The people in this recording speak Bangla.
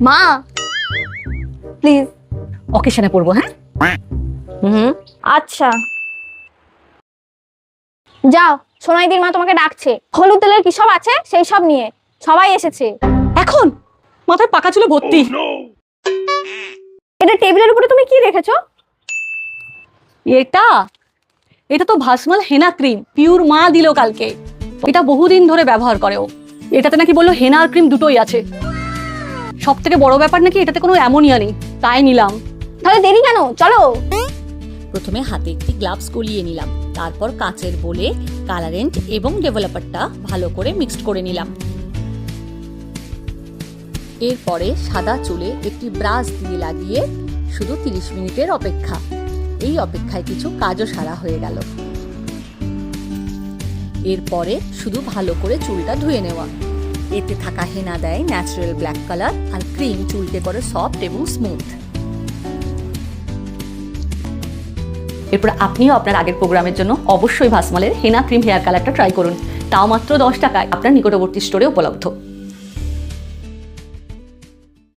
মা প্লিজ। অকেশনে পড়বো, হ্যাঁ? আচ্ছা যাও, সোনাইদির মা তোমাকে ডাকছে। হলুদ তেলের কি সব আছে সেই সব নিয়ে সবাই এসেছে। এখন মাথায় পাকা চুলে ভর্তি। এটা টেবিলের উপরে তুমি কি রেখেছো? এটা এটা তো ভাসমাল হেনা ক্রিম, পিওর মা দিল কালকে। এটা বহুদিন ধরে ব্যবহার করে ও। এটাতে নাকি বললো হেনা আর ক্রিম দুটোই আছে। সব থেকে বড় ব্যাপার নাকি এটাতে কোনো অ্যামোনিয়া নেই, তাই নিলাম। তাহলে দেরি কেন, চলো। প্রথমে হাতে একটি গ্লাভস গলিয়ে নিলাম, তারপর কাচের বোলে কালারেন্ট এবং ডেভেলপারটা ভালো করে মিক্সড করে নিলাম। এরপরে সাদা চুলে একটি ব্রাশ দিয়ে লাগিয়ে শুধু 30 মিনিটের অপেক্ষা। এই অপেক্ষায় কিছু কাজও সারা হয়ে গেল। এরপরে শুধু ভালো করে চুলটা ধুয়ে নেওয়া। এতে থাকা হেনা দেয় ন্যাচারাল ব্ল্যাক কালার, আর ক্রিম চুলকে করে সফট এবং স্মুথ। এরপর আপনিও আপনার আগের প্রোগ্রামের জন্য অবশ্যই ভাসমালের হেনা ক্রিম হেয়ার কালারটা ট্রাই করুন। তাও মাত্র 10 টাকায় আপনার নিকটবর্তী স্টোরে উপলব্ধ।